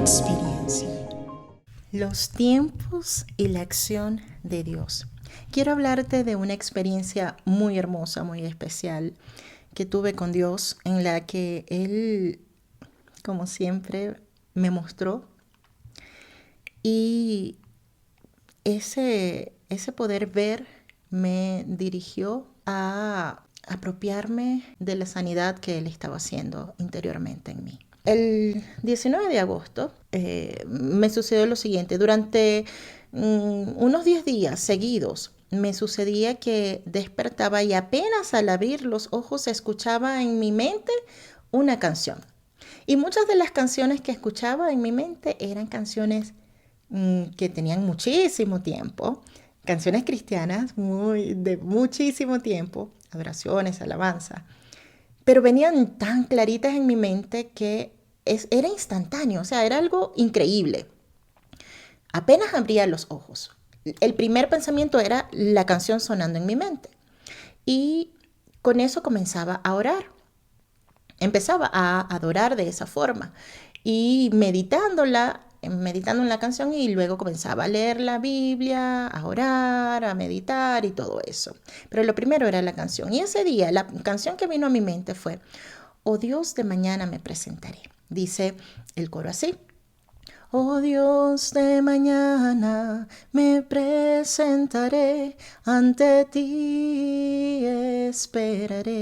experiencia. Los tiempos y la acción de Dios. Quiero hablarte de una experiencia muy hermosa, muy especial que tuve con Dios, en la que Él, como siempre, me mostró. Y ese poder ver me dirigió a apropiarme de la sanidad que Él estaba haciendo interiormente en mí. El 19 de agosto me sucedió lo siguiente. Durante unos 10 días seguidos me sucedía que despertaba y apenas al abrir los ojos escuchaba en mi mente una canción. Y muchas de las canciones que escuchaba en mi mente eran canciones que tenían muchísimo tiempo, canciones cristianas de muchísimo tiempo, adoraciones, alabanza, pero venían tan claritas en mi mente que era instantáneo, o sea, era algo increíble. Apenas abría los ojos, el primer pensamiento era la canción sonando en mi mente y con eso comenzaba a orar. Empezaba a adorar de esa forma y meditando en la canción, y luego comenzaba a leer la Biblia, a orar, a meditar y todo eso. Pero lo primero era la canción. Y ese día la canción que vino a mi mente fue: "Oh Dios, de mañana me presentaré". Dice el coro así: "Oh Dios, de mañana me presentaré, ante ti esperaré.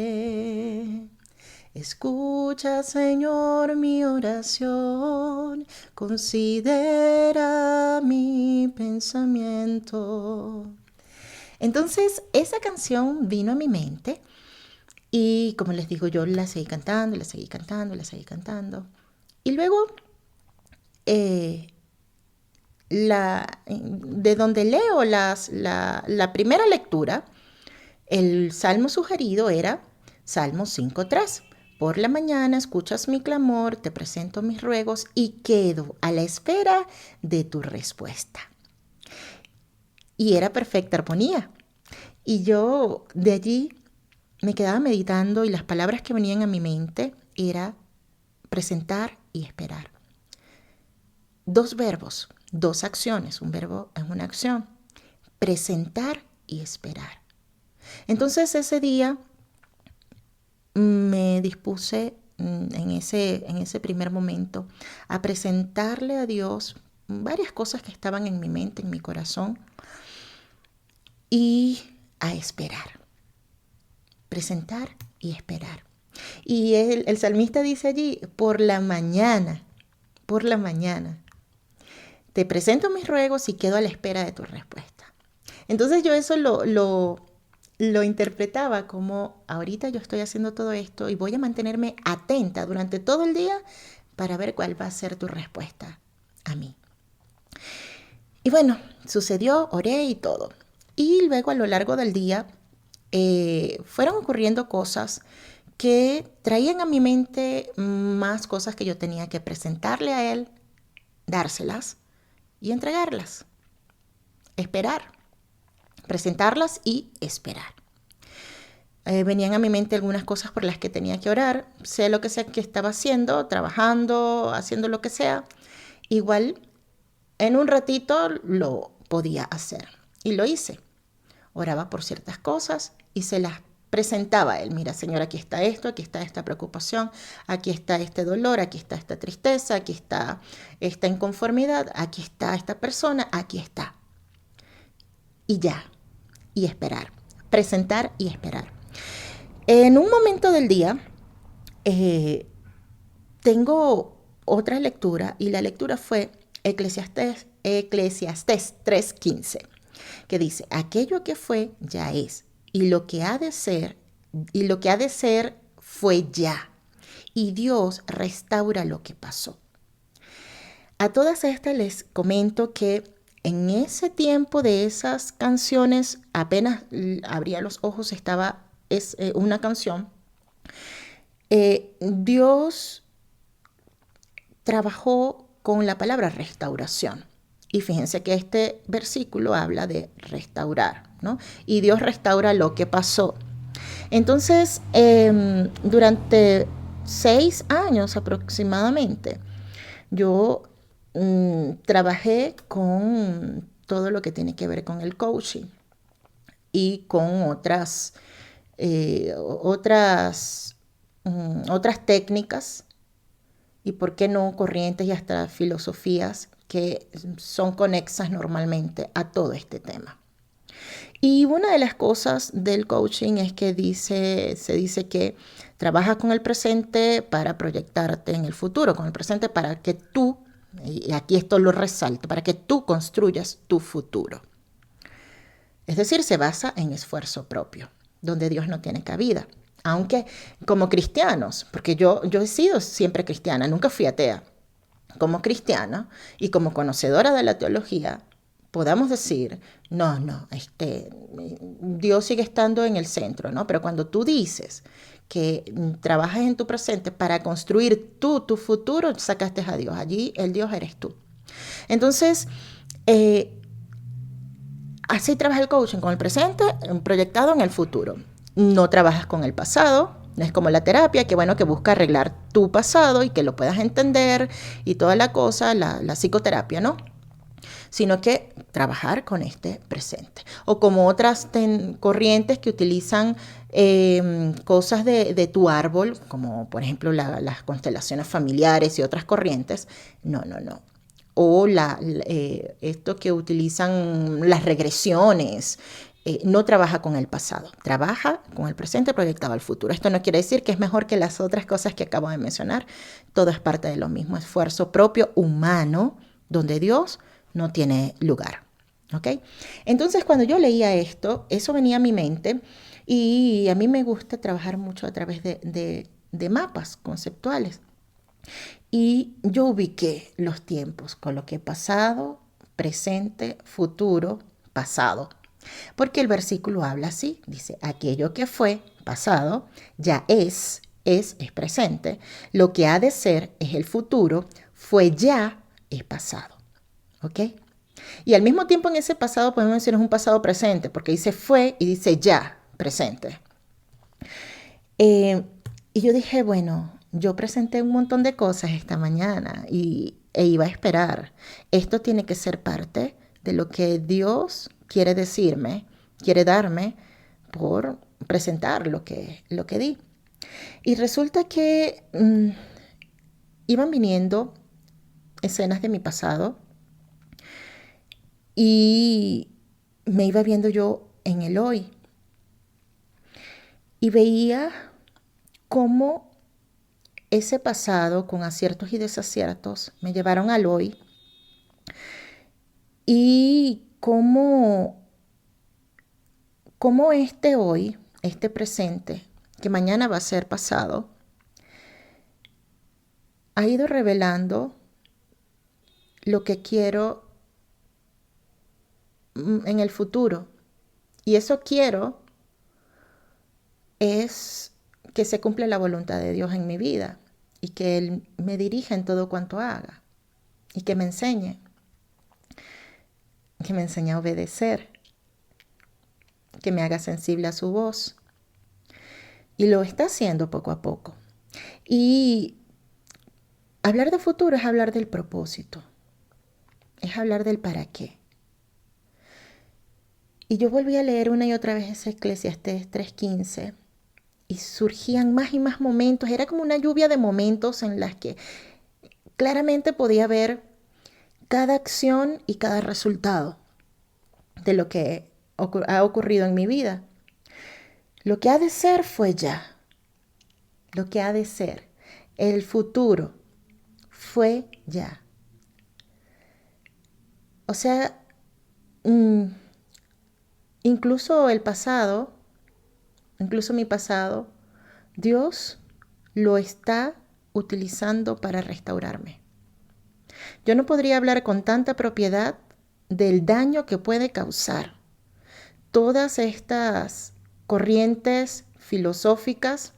Escucha, Señor, mi oración, considera mi pensamiento". Entonces, esa canción vino a mi mente y, como les digo, yo la seguí cantando, la seguí cantando, la seguí cantando. Y luego, de donde leo la primera lectura, el salmo sugerido era Salmo 5:3. "Por la mañana escuchas mi clamor, te presento mis ruegos y quedo a la espera de tu respuesta". Y era perfecta armonía. Y yo de allí me quedaba meditando y las palabras que venían a mi mente era presentar y esperar. Dos verbos, dos acciones. Un verbo es una acción. Presentar y esperar. Entonces ese día me dispuse en ese primer momento a presentarle a Dios varias cosas que estaban en mi mente, en mi corazón, y a esperar. Presentar y esperar. Y el salmista dice allí: por la mañana, te presento mis ruegos y quedo a la espera de tu respuesta. Entonces yo eso lo interpretaba como: ahorita yo estoy haciendo todo esto y voy a mantenerme atenta durante todo el día para ver cuál va a ser tu respuesta a mí. Y bueno, sucedió, oré y todo. Y luego a lo largo del día fueron ocurriendo cosas que traían a mi mente más cosas que yo tenía que presentarle a él, dárselas y entregarlas. Esperar, presentarlas y esperar. Venían a mi mente algunas cosas por las que tenía que orar, sea lo que sea que estaba haciendo, trabajando, haciendo lo que sea. Igual en un ratito lo podía hacer y lo hice. Oraba por ciertas cosas y se las presentaba a él. Mira, Señor, aquí está esto, aquí está esta preocupación, aquí está este dolor, aquí está esta tristeza, aquí está esta inconformidad, aquí está esta persona, aquí está. Y ya, y esperar, presentar y esperar. En un momento del día tengo otra lectura y la lectura fue Eclesiastés 3:15, que dice: "Aquello que fue ya es, y lo que ha de ser fue ya, y Dios restaura lo que pasó". A todas estas les comento que en ese tiempo de esas canciones, apenas abría los ojos, estaba una canción. Dios trabajó con la palabra restauración. Y fíjense que este versículo habla de restaurar, ¿no? Y Dios restaura lo que pasó. Entonces, durante 6 años aproximadamente, yo trabajé con todo lo que tiene que ver con el coaching y con otras técnicas y, por qué no, corrientes y hasta filosofías que son conexas normalmente a todo este tema. Y una de las cosas del coaching es que se dice que trabajas con el presente para proyectarte en el futuro, con el presente para que tú, y aquí esto lo resalto, para que tú construyas tu futuro. Es decir, se basa en esfuerzo propio, donde Dios no tiene cabida. Aunque como cristianos, porque yo he sido siempre cristiana, nunca fui atea, como cristiana y como conocedora de la teología, podamos decir, no, Dios sigue estando en el centro, ¿no? Pero cuando tú dices que trabajas en tu presente para construir tu futuro, sacaste a Dios. Allí el Dios eres tú. Entonces, así trabaja el coaching, con el presente proyectado en el futuro. No trabajas con el pasado, no es como la terapia, que bueno, que busca arreglar tu pasado y que lo puedas entender y toda la cosa, la psicoterapia, ¿no? Sino que trabajar con este presente. O como otras corrientes que utilizan cosas de tu árbol, como por ejemplo las constelaciones familiares y otras corrientes. No. O esto que utilizan las regresiones. No trabaja con el pasado, trabaja con el presente proyectado al futuro. Esto no quiere decir que es mejor que las otras cosas que acabo de mencionar. Todo es parte de lo mismo esfuerzo propio humano, donde Dios no tiene lugar. ¿Ok? Entonces, cuando yo leía esto, eso venía a mi mente, y a mí me gusta trabajar mucho a través de mapas conceptuales. Y yo ubiqué los tiempos, coloqué pasado, presente, futuro, pasado. Porque el versículo habla así, dice, aquello que fue pasado ya es presente, lo que ha de ser es el futuro, fue ya, es pasado. ¿Ok? Y al mismo tiempo en ese pasado podemos decir es un pasado presente, porque dice fue y dice ya, presente. Y yo dije, bueno, yo presenté un montón de cosas esta mañana e iba a esperar. Esto tiene que ser parte de lo que Dios quiere decirme, quiere darme por presentar lo que di. Y resulta que iban viniendo escenas de mi pasado y me iba viendo yo en el hoy. Y veía cómo ese pasado, con aciertos y desaciertos, me llevaron al hoy. Y cómo este hoy, este presente, que mañana va a ser pasado, ha ido revelando lo que quiero en el futuro. Y eso quiero es que se cumpla la voluntad de Dios en mi vida y que Él me dirija en todo cuanto haga y que me enseñe a obedecer, que me haga sensible a su voz. Y lo está haciendo poco a poco. Y hablar de futuro es hablar del propósito, es hablar del para qué. Y yo volví a leer una y otra vez ese Eclesiastés 3:15 y surgían más y más momentos. Era como una lluvia de momentos en las que claramente podía ver cada acción y cada resultado de lo que ha ocurrido en mi vida. Lo que ha de ser fue ya. Lo que ha de ser. El futuro fue ya. O sea, incluso el pasado, incluso mi pasado, Dios lo está utilizando para restaurarme. Yo no podría hablar con tanta propiedad del daño que puede causar todas estas corrientes filosóficas,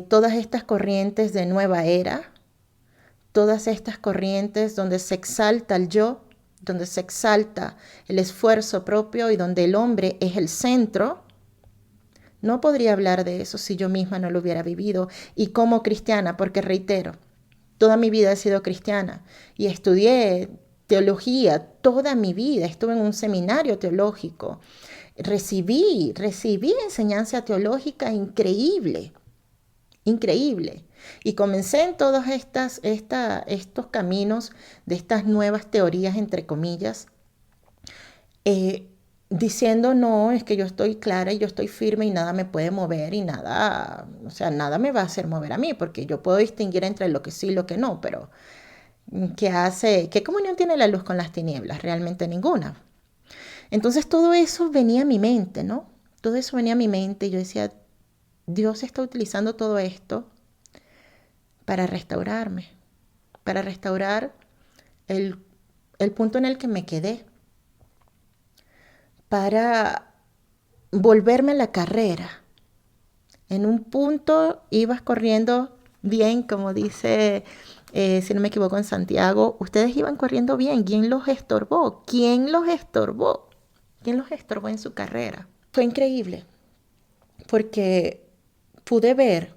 todas estas corrientes de nueva era, todas estas corrientes donde se exalta el yo, donde se exalta el esfuerzo propio y donde el hombre es el centro. No podría hablar de eso si yo misma no lo hubiera vivido. Y como cristiana, porque reitero, Toda mi vida he sido cristiana y estudié teología toda mi vida. Estuve en un seminario teológico. Recibí enseñanza teológica increíble, increíble. Y comencé en todos estos caminos de estas nuevas teorías, entre comillas, eh, diciendo, no, es que yo estoy clara y yo estoy firme y nada me puede mover y nada, o sea, nada me va a hacer mover a mí, porque yo puedo distinguir entre lo que sí y lo que no, pero ¿qué comunión tiene la luz con las tinieblas? Realmente ninguna. Entonces todo eso venía a mi mente, ¿no? Todo eso venía a mi mente y yo decía, Dios está utilizando todo esto para restaurarme, para restaurar el, el punto en el que me quedé, para volverme a la carrera. En un punto ibas corriendo bien, como dice, si no me equivoco, en Santiago, ustedes iban corriendo bien. ¿Quién los estorbó? ¿Quién los estorbó? ¿Quién los estorbó en su carrera? Fue increíble, porque pude ver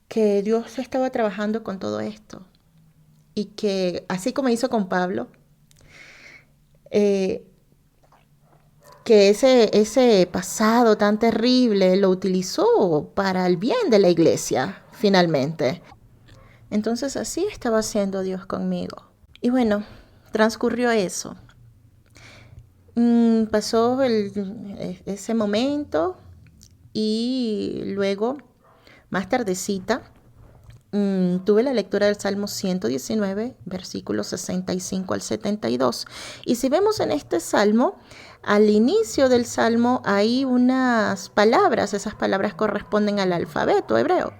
que Dios estaba trabajando con todo esto y que, así como hizo con Pablo, eh, que ese pasado tan terrible lo utilizó para el bien de la iglesia, finalmente. Entonces así estaba haciendo Dios conmigo. Y bueno, transcurrió eso. Pasó ese momento y luego, más tardecita, tuve la lectura del Salmo 119, versículos 65 al 72. Y si vemos en este Salmo, al inicio del Salmo hay unas palabras, esas palabras corresponden al alfabeto hebreo.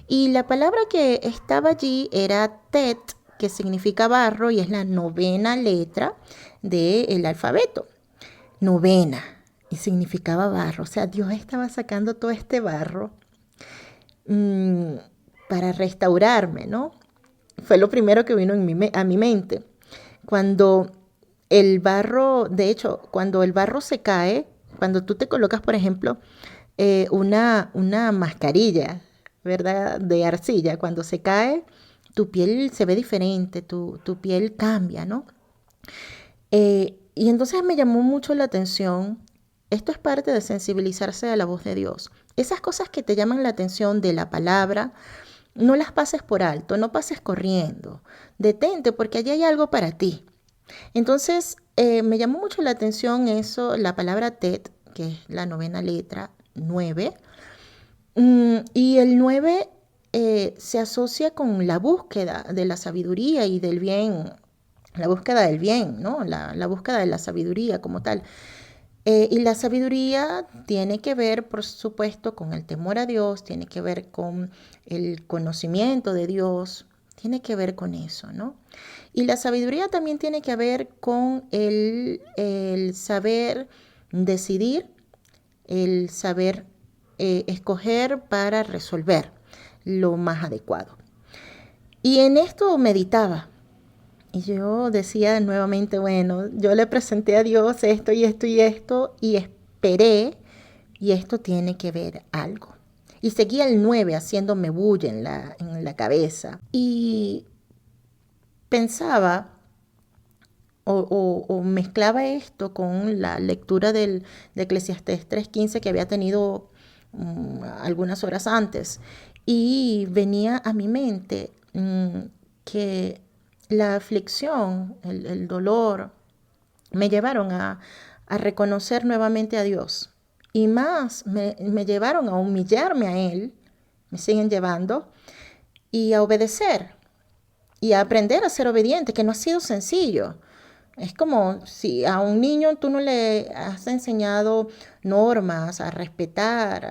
Y la palabra que estaba allí era tet, que significa barro y es la novena letra del alfabeto. Novena, y significaba barro. O sea, Dios estaba sacando todo este barro mmm, para restaurarme, ¿no? Fue lo primero que vino a mi mente. Cuando el barro, de hecho, cuando el barro se cae, cuando tú te colocas, por ejemplo, una mascarilla, ¿verdad? De arcilla, cuando se cae, tu piel se ve diferente, tu piel cambia, ¿no? Y entonces me llamó mucho la atención. Esto es parte de sensibilizarse a la voz de Dios. Esas cosas que te llaman la atención de la palabra, no las pases por alto, no pases corriendo. Detente porque allí hay algo para ti. Entonces, me llamó mucho la atención eso, la palabra tet, que es la novena letra, 9. Y el 9 se asocia con la búsqueda de la sabiduría y del bien, la búsqueda del bien, ¿no? La búsqueda de la sabiduría como tal. Y la sabiduría tiene que ver, por supuesto, con el temor a Dios, tiene que ver con el conocimiento de Dios, tiene que ver con eso, ¿no? Y la sabiduría también tiene que ver con el saber decidir, el saber escoger para resolver lo más adecuado. Y en esto meditaba. Y yo decía nuevamente, bueno, yo le presenté a Dios esto y esto y esto y esperé y esto tiene que ver algo. Y seguía el 9 haciéndome bulla en la cabeza. Y pensaba o mezclaba esto con la lectura de Eclesiastés 3:15 que había tenido algunas horas antes. Y venía a mi mente que la aflicción, el dolor, me llevaron a reconocer nuevamente a Dios. Y más, me llevaron a humillarme a Él, me siguen llevando, y a obedecer, y a aprender a ser obediente, que no ha sido sencillo. Es como si a un niño tú no le has enseñado normas, a respetar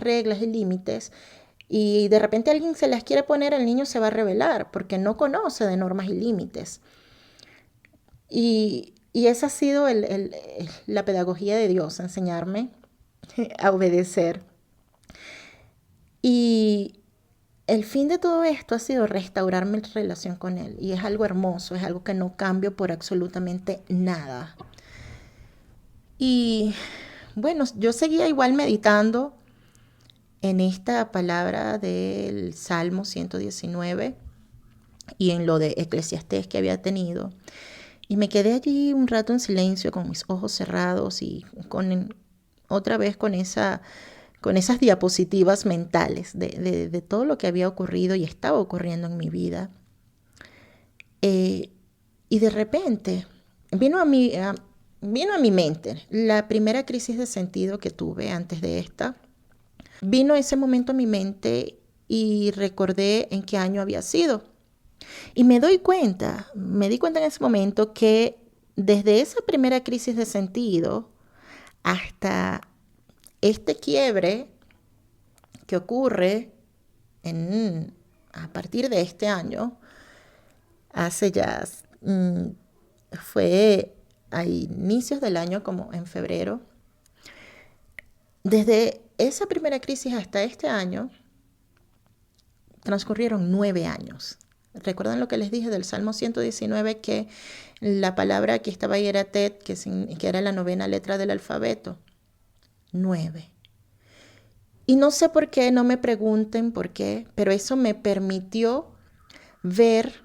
reglas y límites, y de repente alguien se las quiere poner, el niño se va a rebelar porque no conoce de normas y límites. Y esa ha sido la pedagogía de Dios, enseñarme a obedecer. Y el fin de todo esto ha sido restaurar mi relación con Él. Y es algo hermoso, es algo que no cambio por absolutamente nada. Y bueno, yo seguía igual meditando en esta palabra del Salmo 119 y en lo de Eclesiastés que había tenido. Y me quedé allí un rato en silencio con mis ojos cerrados y otra vez con esas diapositivas mentales de todo lo que había ocurrido y estaba ocurriendo en mi vida. Y de repente vino a mi mente la primera crisis de sentido que tuve antes de esta. Vino ese momento a mi mente y recordé en qué año había sido. Y me di cuenta en ese momento que desde esa primera crisis de sentido hasta este quiebre que ocurre a partir de este año, fue a inicios del año, como en febrero. Desde esa primera crisis hasta este año, transcurrieron 9 años. ¿Recuerdan lo que les dije del Salmo 119? Que la palabra que estaba ahí era Tet, que era la 9ª letra del alfabeto. 9. Y no sé por qué, no me pregunten por qué, pero eso me permitió ver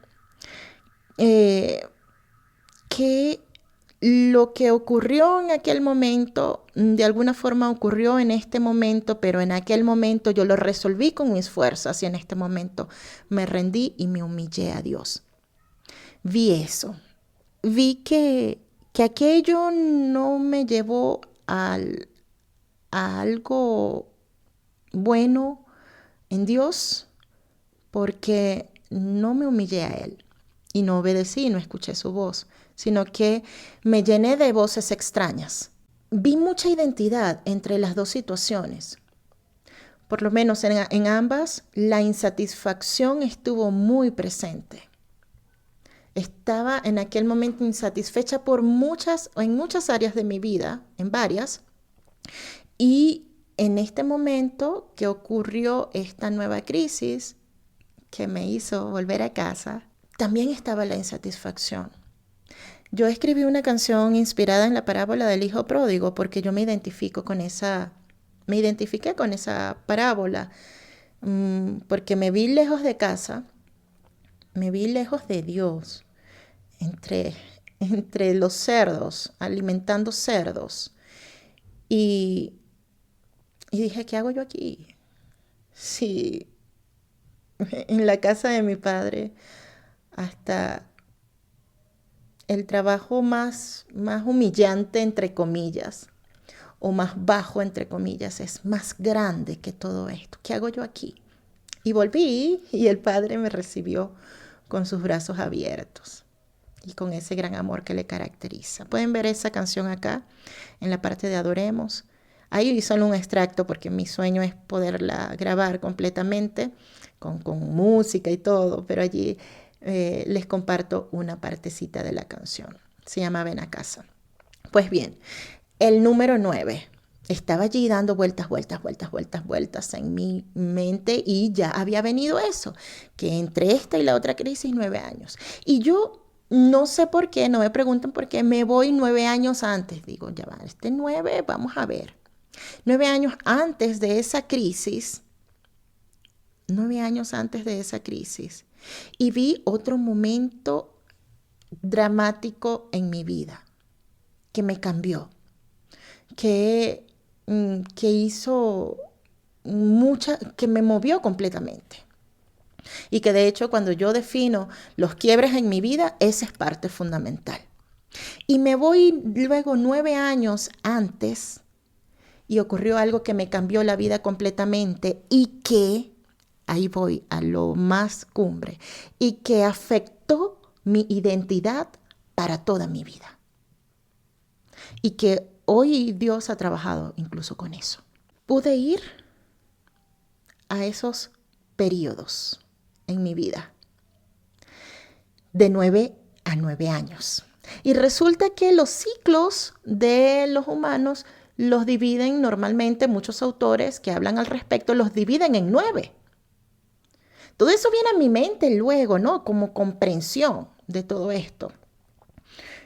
que lo que ocurrió en aquel momento, de alguna forma ocurrió en este momento, pero en aquel momento yo lo resolví con mis fuerzas y en este momento me rendí y me humillé a Dios. Vi eso. Vi que aquello no me llevó a algo bueno en Dios, porque no me humillé a Él y no obedecí, no escuché su voz, sino que me llené de voces extrañas. Vi mucha identidad entre las dos situaciones. Por lo menos en ambas, la insatisfacción estuvo muy presente. Estaba en aquel momento insatisfecha en muchas áreas de mi vida, en varias, y en este momento que ocurrió esta nueva crisis que me hizo volver a casa, también estaba la insatisfacción. Yo escribí una canción inspirada en la parábola del hijo pródigo porque yo me identifiqué con esa parábola, porque me vi lejos de casa, me vi lejos de Dios, entre los cerdos, alimentando cerdos. Y dije, ¿qué hago yo aquí? Sí, en la casa de mi padre, hasta el trabajo más humillante, entre comillas, o más bajo, entre comillas, es más grande que todo esto. ¿Qué hago yo aquí? Y volví y el Padre me recibió con sus brazos abiertos y con ese gran amor que le caracteriza. Pueden ver esa canción acá, en la parte de Adoremos. Ahí solo un extracto porque mi sueño es poderla grabar completamente, con música y todo, pero allí les comparto una partecita de la canción. Se llama Ven a casa. Pues bien, el número 9 estaba allí dando vueltas en mi mente y ya había venido eso, que entre esta y la otra crisis 9 años. Y yo no sé por qué, no me pregunten por qué, me voy 9 años antes. Digo, ya va, 9, vamos a ver. 9 años antes de esa crisis, 9 años antes de esa crisis, y vi otro momento dramático en mi vida que me cambió, que hizo que me movió completamente. Y que de hecho cuando yo defino los quiebres en mi vida, esa es parte fundamental. Y me voy luego 9 años antes y ocurrió algo que me cambió la vida completamente y que, ahí voy a lo más cumbre, y que afectó mi identidad para toda mi vida. Y que hoy Dios ha trabajado incluso con eso. Pude ir a esos periodos en mi vida de 9 a 9 años. Y resulta que los ciclos de los humanos los dividen normalmente, muchos autores que hablan al respecto, los dividen en 9. Todo eso viene a mi mente luego, ¿no? Como comprensión de todo esto.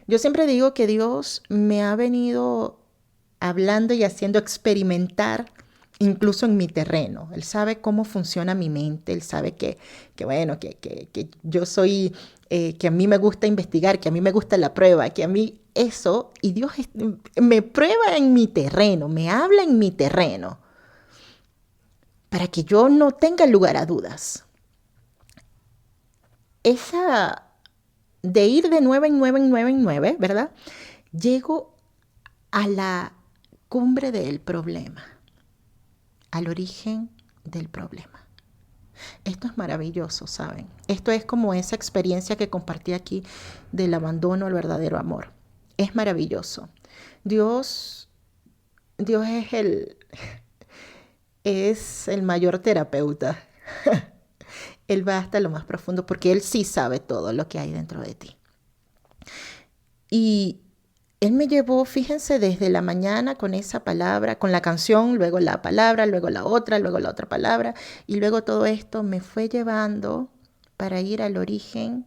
Yo siempre digo que Dios me ha venido hablando y haciendo experimentar incluso en mi terreno. Él sabe cómo funciona mi mente, Él sabe que yo soy, que a mí me gusta investigar, que a mí me gusta la prueba, que a mí eso, y Dios me prueba en mi terreno, me habla en mi terreno, para que yo no tenga lugar a dudas. Esa de ir de 9 en 9 en 9 en 9, ¿verdad? Llego a la cumbre del problema, al origen del problema. Esto es maravilloso, ¿saben? Esto es como esa experiencia que compartí aquí del abandono al verdadero amor. Es maravilloso. Dios es el mayor terapeuta. Él va hasta lo más profundo porque Él sí sabe todo lo que hay dentro de ti. Y Él me llevó, fíjense, desde la mañana con esa palabra, con la canción, luego la palabra, luego la otra palabra, y luego todo esto me fue llevando para ir al origen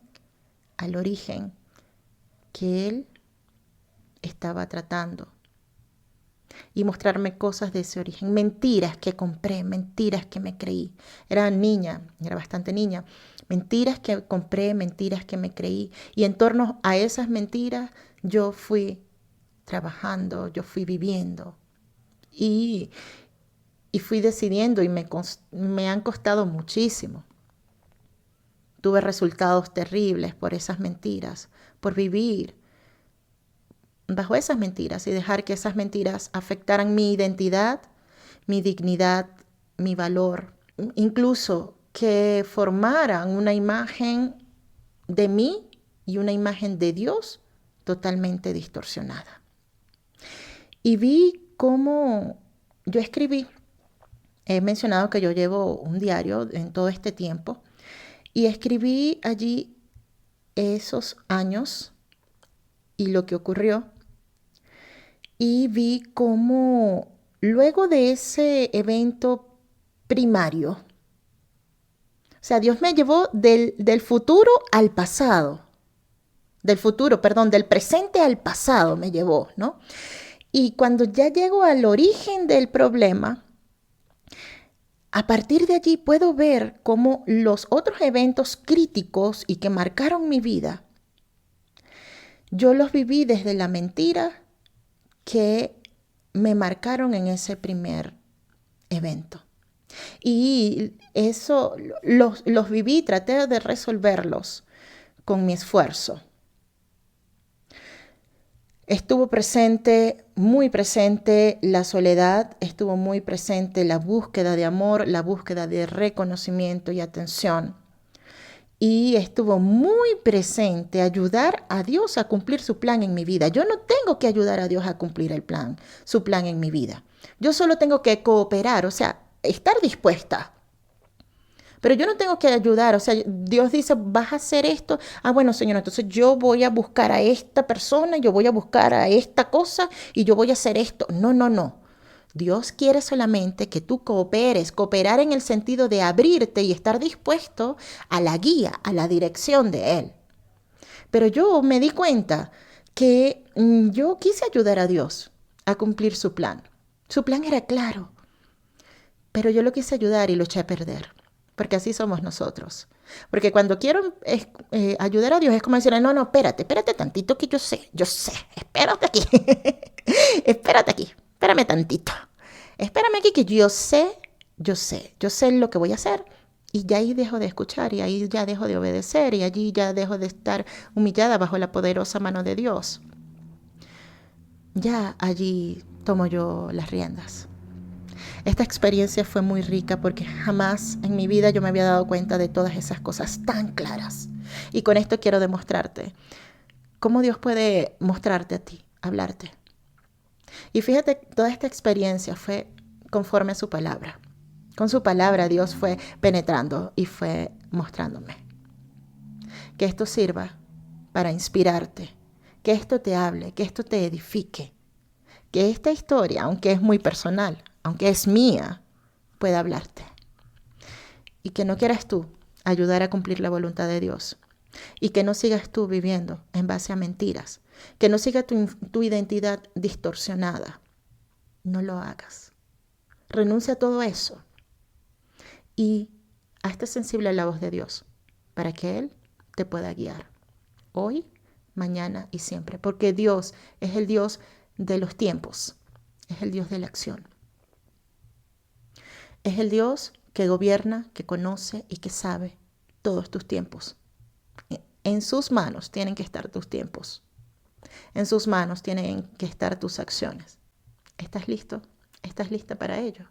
que Él estaba tratando y mostrarme cosas de ese origen, mentiras que compré, mentiras que me creí. Era bastante niña, mentiras que compré, mentiras que me creí, y en torno a esas mentiras yo fui trabajando, yo fui viviendo y fui decidiendo y me han costado muchísimo. Tuve resultados terribles por esas mentiras, por vivir bajo esas mentiras y dejar que esas mentiras afectaran mi identidad, mi dignidad, mi valor, incluso que formaran una imagen de mí y una imagen de Dios totalmente distorsionada. Y vi cómo yo escribí, he mencionado que yo llevo un diario en todo este tiempo, y escribí allí esos años y lo que ocurrió, y vi cómo luego de ese evento primario, o sea, Dios me llevó del futuro al pasado, del presente al pasado me llevó, ¿no? Y cuando ya llego al origen del problema, a partir de allí puedo ver cómo los otros eventos críticos y que marcaron mi vida, yo los viví desde la mentira que me marcaron en ese primer evento. Y eso los viví, traté de resolverlos con mi esfuerzo. Estuvo presente, muy presente la soledad, estuvo muy presente la búsqueda de amor, la búsqueda de reconocimiento y atención. Y estuvo muy presente ayudar a Dios a cumplir su plan en mi vida. Yo no tengo que ayudar a Dios a cumplir su plan en mi vida. Yo solo tengo que cooperar, o sea, estar dispuesta. Pero yo no tengo que ayudar, o sea, Dios dice, vas a hacer esto. Ah, bueno, Señor, entonces yo voy a buscar a esta persona, yo voy a buscar a esta cosa y yo voy a hacer esto. No. Dios quiere solamente que tú cooperar en el sentido de abrirte y estar dispuesto a la guía, a la dirección de Él. Pero yo me di cuenta que yo quise ayudar a Dios a cumplir su plan. Su plan era claro, pero yo lo quise ayudar y lo eché a perder. Porque así somos nosotros. Porque cuando quiero ayudar a Dios es como decirle, no, espérate tantito que yo sé, espérate aquí, espérame tantito, espérame aquí que yo sé lo que voy a hacer. Y ya ahí dejo de escuchar y ahí ya dejo de obedecer y allí ya dejo de estar humillada bajo la poderosa mano de Dios. Ya allí tomo yo las riendas. Esta experiencia fue muy rica porque jamás en mi vida yo me había dado cuenta de todas esas cosas tan claras. Y con esto quiero demostrarte cómo Dios puede mostrarte a ti, hablarte. Y fíjate, toda esta experiencia fue conforme a su palabra. Con su palabra Dios fue penetrando y fue mostrándome. Que esto sirva para inspirarte, que esto te hable, que esto te edifique. Que esta historia, aunque es muy personal, aunque es mía, pueda hablarte. Y que no quieras tú ayudar a cumplir la voluntad de Dios. Y que no sigas tú viviendo en base a mentiras. Que no siga tu identidad distorsionada. No lo hagas. Renuncia a todo eso y hazte sensible a la voz de Dios para que Él te pueda guiar hoy, mañana y siempre. Porque Dios es el Dios de los tiempos, es el Dios de la acción. Es el Dios que gobierna, que conoce y que sabe todos tus tiempos. En sus manos tienen que estar tus tiempos. En sus manos tienen que estar tus acciones. ¿Estás listo? ¿Estás lista para ello?